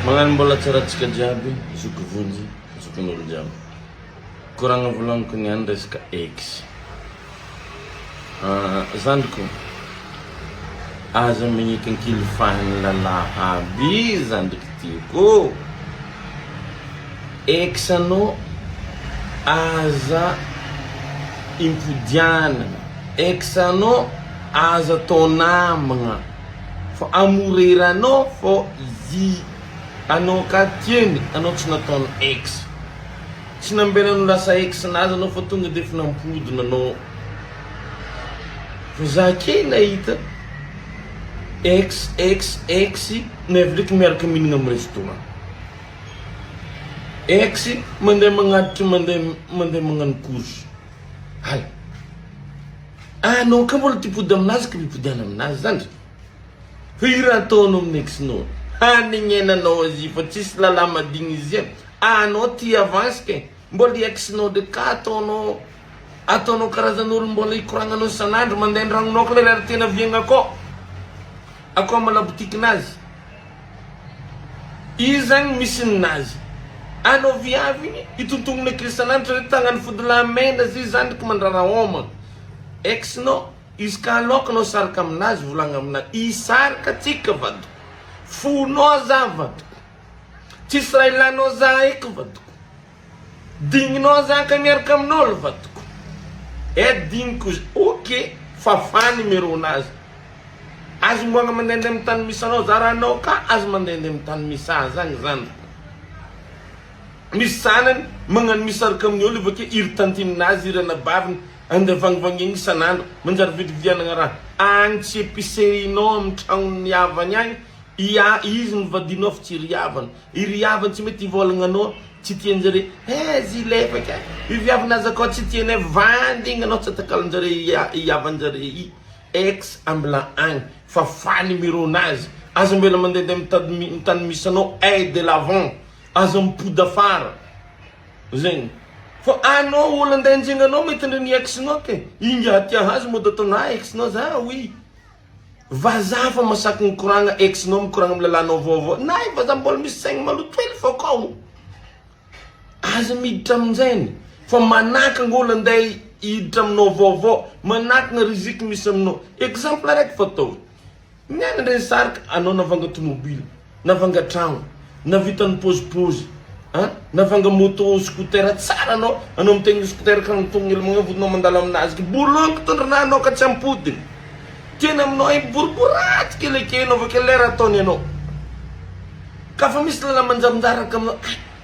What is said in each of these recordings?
Magnano mbola tsaratsika jiaby, zoko vonjy, zokon'olo jiaby. Koragna volaniko niany resaka X. Zandriko, aza megniko ankilifahany lalahy aby zandriko tiako. X anao aza impodianana. X anao aza tao namagna. Fa amoreranao fô izy anao ka tieny, anao tsy nataony X. Tsy nambenanao lasa X nazy anao fa tonga de efa nampodina anao. Fa za ke nahita X nevraiky miaraka mihinagna amin'ny restaurant. X mandeha magnatitra mandeha magnano course. Hay. Anao ka mbola tipody aminazy ka mipodiana aminazy zandry. Fa i raha ataonao amin'ny X-nao. Hanignenanao izy fa tsisy lalahy madigny izy io. Anao tia avance ke. Mbola X-nao de ka ataonao karazan'olo mbola ikoragnanao sanandro mandeha andragnonao ka le raha tena viagna akao mala botikinazy. Izy zany misy ninazy. Anao viavy igny itontongona krisanandro re tagnany fodilamena izy zandriky mandrara homagna. X-nao izy ka alokanao saraka aminazy volagna aminazy. Isaraka tsika vadiko. Fonao za vadiko. Tsisy raha ilanao za eky vadiko. Digninao za ka miaraka amin'olo vadiko. Digniko izy. Ok, fafa numéro nazy. Azo mboagna mandehandeha amin'ny tany misy anao, zaranao ka azo mandehandeha amin'ny tany misy azy zany zandriko. Misy sanany magnano misaraka amin'ny olo avake iry tantiminazy iry anabaviny andeha vangivangiagny isanandro manjary vidividianana raha agny tsy épicerinao amin'ny tragnony havany agny izy nivadinao fa tsy riavana. I riavana tsy mety ivôlagnanao tsy tianjare zy lefaka i viavinazy akao tsy tianay vandigna anao tsy atakalanjare iavanjare i X ambila agny fa fa numéro nazy aza mbela mandehandeha mitany misy anao de l'avant aza mipody afara zegny. Fa anao olo andeha anjenganao mety ndre ny X-nao ke inga tia azy mode ataona X-nao za oui. Vaza fa masaky mikoragna X-nao mikoragna amin'ny lalanao vaovao. Nay vaza mbola misy saigny maloto hely fa kao. Aza miditra aminjeny. Fa manakagna olo andeha hiditra aminao vaovao, manakagna riziki misy aminao. Exemple araiky fatao. Niany ndre saraka anao navanga tomobile, navanga tragno, navita ny pôzipôzy. Navanga moto scooter tsara anao mitegny scooter ka mitongny magna vodinao mandalo aminazy. Bolongo tondrana anao ka tsy ampodigny. Tena aminao ay boriboraty kelekenao avake lera ataony anao. Ka fa misy lala manjarinjary ka aminao.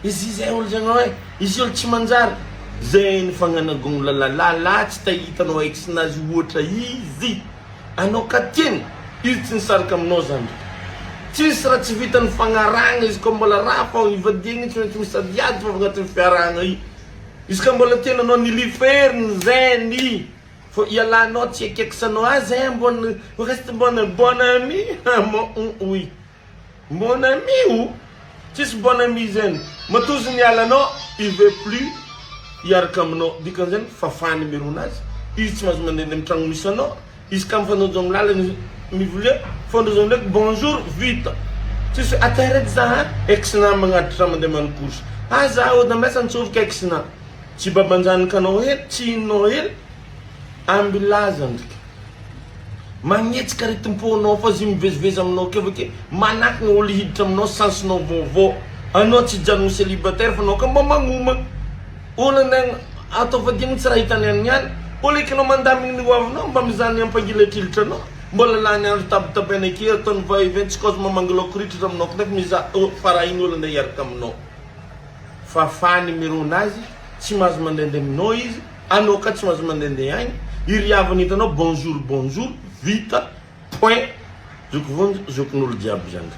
Izy zay olo zagny ay, izy olo tsy manjary. Zay ny fagnanagony lala tsy tahitanao X-nazy ohatra izy. Anao ka tieny, izy tsy nisaraka aminao zany. Tsisy raha tsy vita ny fagnaragna izy ka mbola raha fa ivadiagny tsy maintsy misady ady fa agnatin'ny fiaragna i. Izy ka mbola tiena anao niliferiny zany. Fa ialanao tsy akeksanao zay mbona bon ami. Oui. Bon ami ou? Tsisy bon ami zany. Matozy ny alanao, il veut plus iaraka aminao. Dikan'izany fafa numéro nazy. Izy tsy mahazo mandeha amin'ny tragno misy anao. Izy ka mifanonjo amin'ny lalana mivolia fondrozo ndraiky bonjour vita. Tsisy atahiredy za X-na magnatitra mandeha manao course. Za ody ambesa nitsovika X-na. Tsy babanjanaka anao hely, tsy inonao hely. Ambilaza ndriky. Magnetsika retim-ponao fa zy mivezivezy aminao ke avake manakagna olo hiditra aminao sansinao vaovao. Anao tsy janogny célibataire fa anao ka mba magnomagna. Olo andeha atao vadiagny tsy raha hitany any. Olo ekanao mandamigny ny hoavinao mba mizany ampangila-kilitra anao. Mbola lany andro tabitabaina ake ataony va-event tsy kozy mamangilao ritritra aminao knefa miza fara igny olo andeha hiaraka aminao. Fa numéro nazy tsy mahazo mandehandeha aminao izy. Anao ka tsy mahazo mandehandeha agny. Iry havany hitanao bonjour vita point zokon'olo jiaby zany.